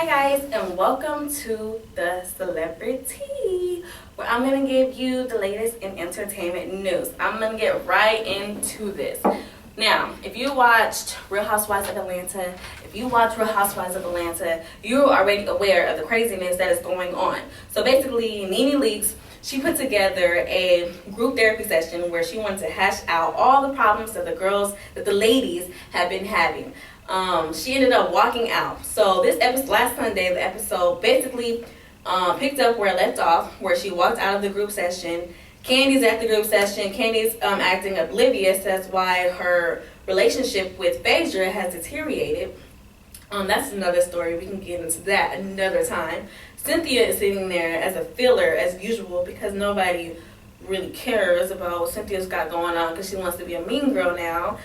Hi guys, and welcome to the Celebritea, where I'm going to give you the latest in entertainment news. I'm going to get right into this. Now, if you watched Real Housewives of Atlanta, you're already aware of the craziness that is going on. So basically, Nene Leakes, she put together a group therapy session where she wanted to hash out all the problems that the ladies have been having. She ended up walking out. So this episode, last Sunday, the episode basically picked up where it left off, where she walked out of the group session. Candy's at the group session. Candy's acting oblivious as why her relationship with Phaedra has deteriorated. That's another story. We can get into that another time. Cynthia is sitting there as a filler as usual because nobody really cares about what Cynthia's got going on because she wants to be a mean girl now.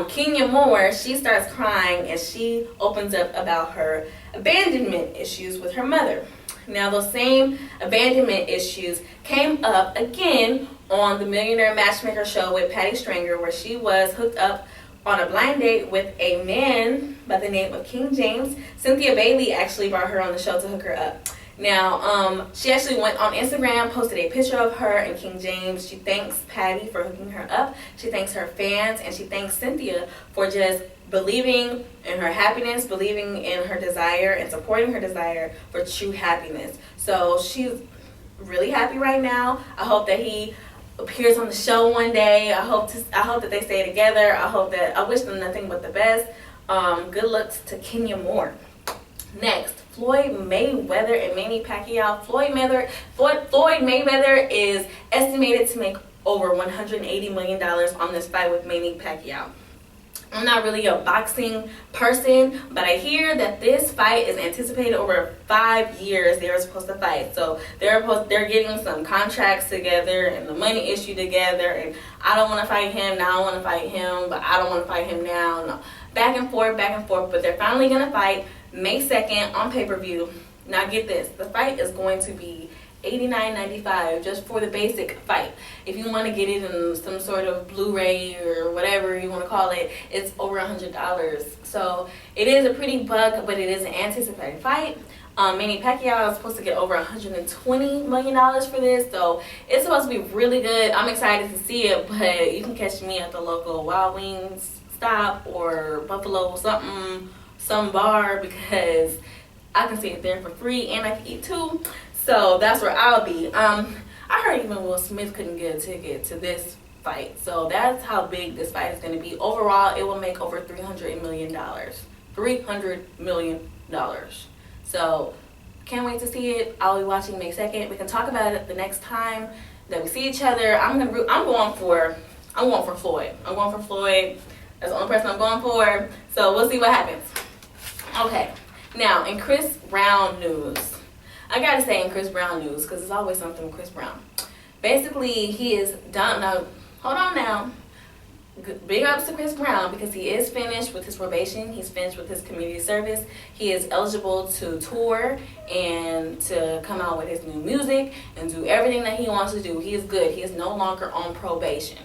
Kenya Moore, she starts crying and she opens up about her abandonment issues with her mother. Now, those same abandonment issues came up again on the Millionaire Matchmaker show with Patty Stranger, where she was hooked up on a blind date with a man by the name of King James. Cynthia Bailey actually brought her on the show to hook her up. Now, she actually went on Instagram, posted a picture of her and King James. She thanks Patty for hooking her up. She thanks her fans, and she thanks Cynthia for just believing in her happiness, believing in her desire, and supporting her desire for true happiness. So she's really happy right now. I hope that he appears on the show one day. I hope that they stay together. I wish them nothing but the best. Good luck to Kenya Moore. Next, Floyd Mayweather and Manny Pacquiao. Floyd Mayweather is estimated to make over $180 million on this fight with Manny Pacquiao. I'm not really a boxing person, but I hear that this fight is anticipated over 5 years. They were supposed to fight, so they're getting some contracts together and the money issue together. And I don't want to fight him now. I want to fight him, but I don't want to fight him now. No, back and forth. But they're finally gonna fight May 2nd on pay-per-view. Now get this: the fight is going to be $89.95 just for the basic fight. If you want to get it in some sort of Blu-ray or whatever you want to call it, it's over $100. So it is a pretty buck, but it is an anticipated fight. Manny Pacquiao is supposed to get over $120 million for this, so it's supposed to be really good. I'm excited to see it, but you can catch me at the local Wild Wings stop or Buffalo some bar, because I can see it there for free and I can eat too. So that's where I'll be. I heard even Will Smith couldn't get a ticket to this fight. So that's how big this fight is going to be. Overall, it will make over $300 million. $300 million. So can't wait to see it. I'll be watching May 2nd. We can talk about it the next time that we see each other. I'm going for Floyd. That's the only person I'm going for. So we'll see what happens. Okay. Now, in Chris Brown news. I gotta say in Chris Brown news, because there's always something with Chris Brown. Basically, he is done. Now, hold on now. Big ups to Chris Brown, because he is finished with his probation. He's finished with his community service. He is eligible to tour and to come out with his new music and do everything that he wants to do. He is good. He is no longer on probation.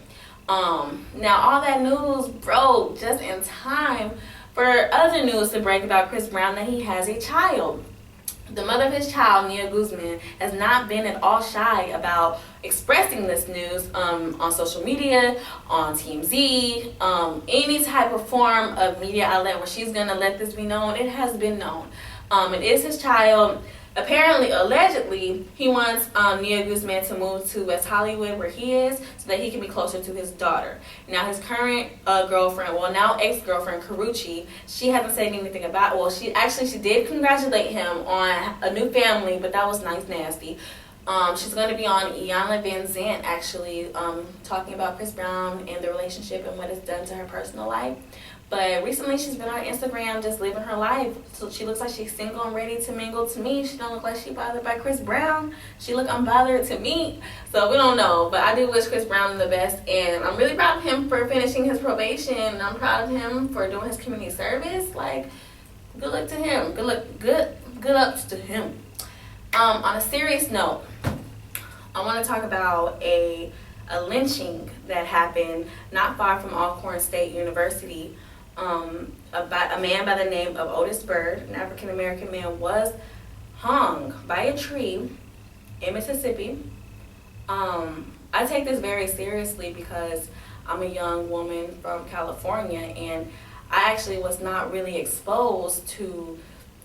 Now, all that news broke just in time for other news to break about Chris Brown, that he has a child. The mother of his child, Nia Guzman, has not been at all shy about expressing this news on social media, on TMZ, any type of form of media outlet where she's going to let this be known. It has been known. It is his child. Apparently, allegedly, he wants Nia Guzman to move to West Hollywood, where he is, so that he can be closer to his daughter. Now, his current girlfriend, well, now ex-girlfriend, Karrueche, she hasn't said anything about it. Well, she did congratulate him on a new family, but that was nasty. She's going to be on Iyanla Vanzant, actually, talking about Chris Brown and the relationship and what it's done to her personal life. But recently, she's been on Instagram just living her life. So she looks like she's single and ready to mingle to me. She don't look like she's bothered by Chris Brown. She look unbothered to me. So we don't know. But I do wish Chris Brown the best. And I'm really proud of him for finishing his probation. I'm proud of him for doing his community service. Like, good luck to him. Good ups to him. On a serious note, I want to talk about a lynching that happened not far from Alcorn State University. a man by the name of Otis Bird, an African American man, was hung by a tree in Mississippi. I take this very seriously because I'm a young woman from California, and I actually was not really exposed to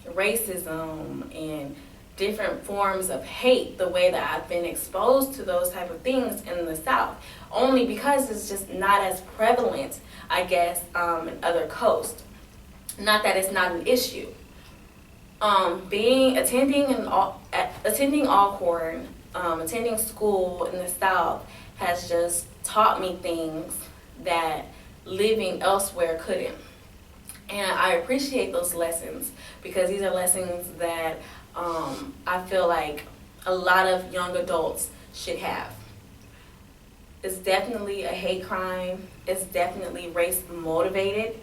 racism and different forms of hate the way that I've been exposed to those type of things in the South, only because it's just not as prevalent, I guess, in other coasts. Not that it's not an issue. Attending Alcorn, attending school in the South has just taught me things that living elsewhere couldn't. And I appreciate those lessons because these are lessons that I feel like a lot of young adults should have. It's definitely a hate crime. It's definitely race motivated.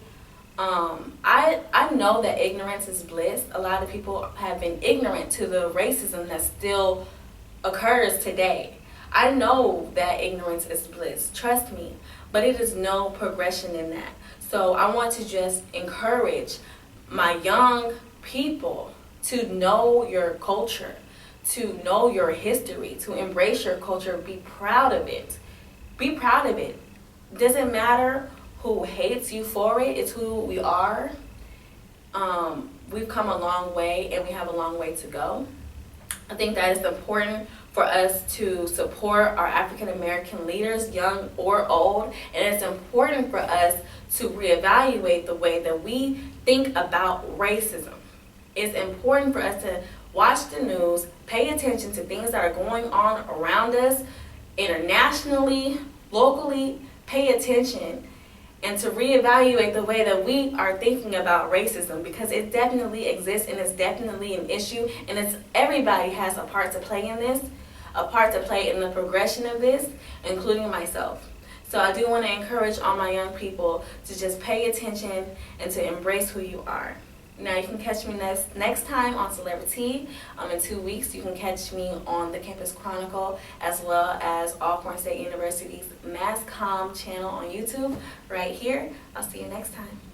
I know that ignorance is bliss. A lot of people have been ignorant to the racism that still occurs today. I know that ignorance is bliss, trust me, but it is no progression in that. So I want to just encourage my young people to know your culture, to know your history, to embrace your culture, be proud of it. Be proud of it. Doesn't matter who hates you for it, it's who we are. We've come a long way and we have a long way to go. I think that it's important for us to support our African American leaders, young or old, and it's important for us to reevaluate the way that we think about racism. It's important for us to watch the news, pay attention to things that are going on around us, internationally, locally, pay attention, and to reevaluate the way that we are thinking about racism, because it definitely exists and it's definitely an issue, and everybody has a part to play in this, a part to play in the progression of this, including myself. So I do want to encourage all my young people to just pay attention and to embrace who you are. Now you can catch me next time on Celebritea. In 2 weeks you can catch me on the Campus Chronicle as well as Alcorn State University's Mass Comm channel on YouTube right here. I'll see you next time.